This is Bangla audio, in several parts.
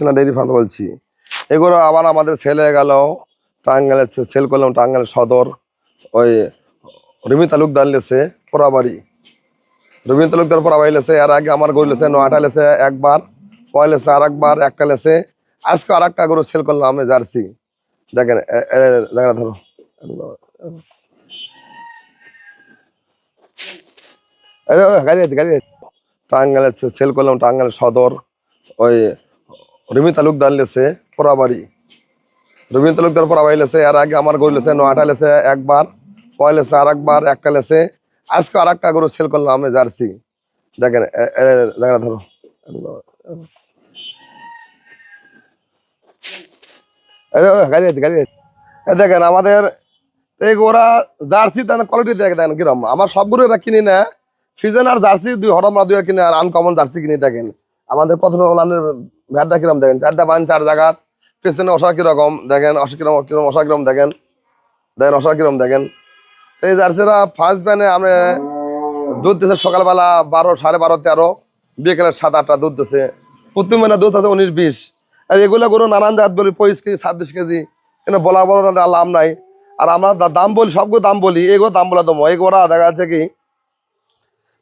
সোনা ডেইরি ফার্ম বলছি। এগুলো আবার আমাদের সেল হয়ে গেল, টাঙ্গাইলে সেল করলাম, টাঙ্গাইল সদর ওই রবীন্দ্র তালুকদার লেছে পোড়াবাড়ি, রবীন্দ্র তালুকদার পোড়াবাড়ি লেছে। এর আগে আমার গরু লেছে 9টা লেছে একবার, পয় লেছে আর একবার একটা লেছে। আজকে আর একটা গরু সেল করলাম আমি জার্সি, দেখেন দেখেন ধরো গাড়ি আছে গাড়ি আছে। টাঙ্গাইলে সেল করলাম, টাঙ্গাইল সদর ওই রবীন্দ্র তালুকদার লেছে পোড়াবাড়ি, রবীন্দ্র তালুকদার পোড়াবাড়ি লেছে। এর আগে আমার গরু লেছে 9টা লেছে একবার, পয় লেছে আর একবার একটা লেছে। আজকে আর একটা গরু সেল করলাম আমি জার্সি, দেখেন দেখেন ধরো গাড়ি আছে গাড়ি আছে। দেখেন আমাদের এই গোরা জার্সি কোয়ালিটি দেখেন কিরম। আমার সবগুলো এরা কিনি না, ফিজেন আর জার্সি দুই হরমরা দুই কিনে, আর আনকমন জার্সি কিনে। দেখেন আমাদের প্রথম ওলানের ভ্যাটটা কিরম, দেখেন 4টা বান 4 জায়গা, পেছনে অসা কিরকম দেখেন, কিরম কিরম অসা কিরম দেখেন, দেখেন অসা কিরম দেখেন। এই জার্সিরা ফার্স্ট ব্যানে আমরা দুধ দিচ্ছে সকালবেলা 12, 12:30, 13, বিকেলের 7-8টা দুধ দিচ্ছে। প্রতি মানে দুধ আছে 19-20। আর এগুলো গরু নানান জাত বলি 25 কেজি 26 কেজি, কিন্তু বলা বড় লাভ নাই। আর আমরা দাম বলি, সবগুলো দাম বলি, এগুলো দাম বলে দেবো। এগুলো দেখা যাচ্ছে কি,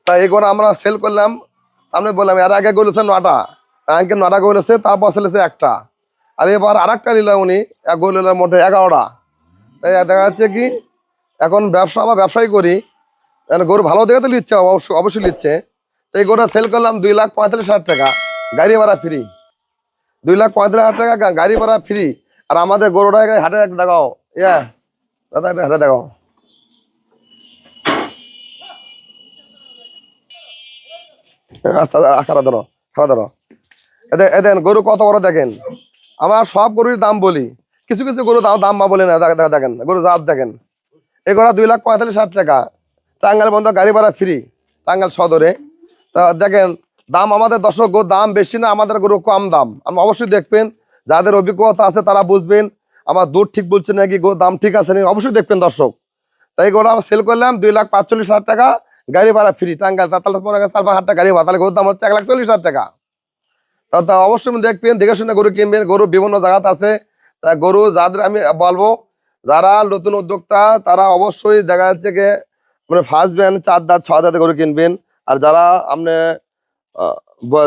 তাই এগুলো আমরা সেল করলাম। আমি বললাম এর আগে গরুছে 9টা, আঙ্কে 9টা গরুছে, তারপর ছেলেছে একটা, আর এবার আর একটা নিলাম উনি এক গরু নিলাম মোটে 11টা। তাই দেখা যাচ্ছে কি এখন ব্যবসা আমার ব্যবসায়ী করি, গরু ভালো দেখে তো নিচ্ছে, অবশ্যই নিচ্ছে। এই গরুটা সেল করলাম 2,45,000 টাকা, গাড়ি ভাড়া ফ্রি। 2,35,000 টাকা গাড়ি ভাড়া ফ্রি। আর আমাদের গরুটা হাটে একটা দেখাও, দাদা একটা হাটে দেখাও। আচ্ছা খারাপ ধরো, খারাপ ধরো। এদেন গরু কত বড় দেখেন। আমার সব গরুর দাম বলি, কিছু কিছু গরু দাম বলি না। দেখেন গরু জাত দেখেন। এই গরু 2,45,000 টাকা, টাঙ্গাইল বন্ধ গাড়ি ভাড়া ফ্রি, টাঙ্গাইল সদরে। তা দেখেন দাম আমাদের দর্শক গরুর দাম বেশি না, আমাদের গরু কম দাম। আপনি অবশ্যই দেখবেন, যাদের অভিজ্ঞতা আছে তারা বুঝবেন আমার দুধ ঠিক বলছে নাকি, গরুর দাম ঠিক আছে নাকি, অবশ্যই দেখবেন দর্শক। তাই গরু আমরা সেল করলাম 2,45,000 টাকা, গাড়ি ভাড়া ফ্রি, টাঙ্গাইল। তারপর 4 টাকা গাড়ি ভাড়া, তাহলে গরুর দাম হচ্ছে 1,40,000 টাকা। তা অবশ্যই দেখবেন, দেখে শুনে গরু কিনবেন। গরু বিভিন্ন জায়গাতে আছে, তা গরু যাদের আমি বলবো, যারা নতুন উদ্যোক্তা তারা অবশ্যই দেখা যাচ্ছে যে মানে ফার্স্ট ব্যান্ড 4 দাঁত 6 দাঁতে গরু কিনবেন। আর যারা আপনি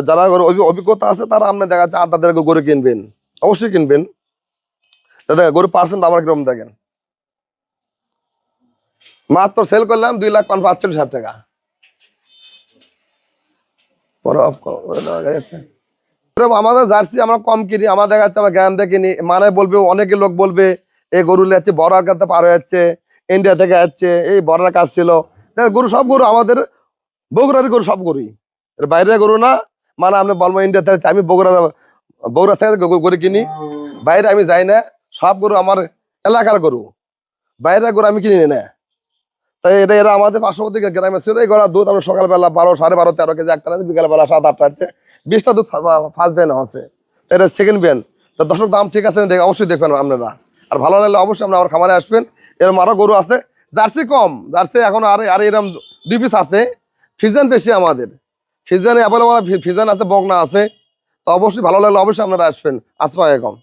যারা গরু অভিজ্ঞতা আছে তারা আপনি দেখা যাচ্ছে 8 দাঁতের গরু কিনবেন, অবশ্যই কিনবেন। দাদা গরু পার্সেন্ট আমার কিরকম দেখেন, মাত্র সেল করলাম 2,45,000 টাকা। আমাদের জার্সি আমরা কম কিনি, আমাদের দেখা যাচ্ছে আমরা গ্রাম থেকে কিনি। মানে বলবে, অনেকে লোক বলবে এই গরু যাচ্ছে বড়ার কাছে পার হয়ে যাচ্ছে, ইন্ডিয়া থেকে যাচ্ছে, এই বড়ার কাজ ছিল। গরু সব গরু আমাদের বগুড়ার গরু, সব গরুই বাইরের গরু না। মানে আপনি বলবো ইন্ডিয়া থেকে, আমি বগুড়া থেকে গরু কিনি, বাইরে আমি যাই না। সব গরু আমার এলাকার গরু, বাইরের গরু আমি কিনি না। তাই এরা আমাদের পার্শ্ববর্তী গ্রামে ছিল। এই গরুর দুধ আমরা সকালবেলা 12, 12.5, 13 কেজি একটা, বিকালবেলা 7-8টা হচ্ছে। 20টা দুধ ফার্স্ট ব্যান আছে, এটা সেকেন্ড ব্যান। তো দর্শক দাম ঠিক আছে দেখে অবশ্যই দেখবেন আপনারা। আর ভালো লাগলে অবশ্যই আপনারা আমার খামারে আসবেন। এরকম আরও গরু আছে, জার্সি কম, জার্সি এখন আর এরকম 2 পিস আছে। ফিজান বেশি আমাদের, ফিজানে অ্যাভেলেবল, ফিজান আছে, বগনা আছে। তো অবশ্যই ভালো লাগলে অবশ্যই আপনারা আসবেন। আসসালামু আলাইকুম।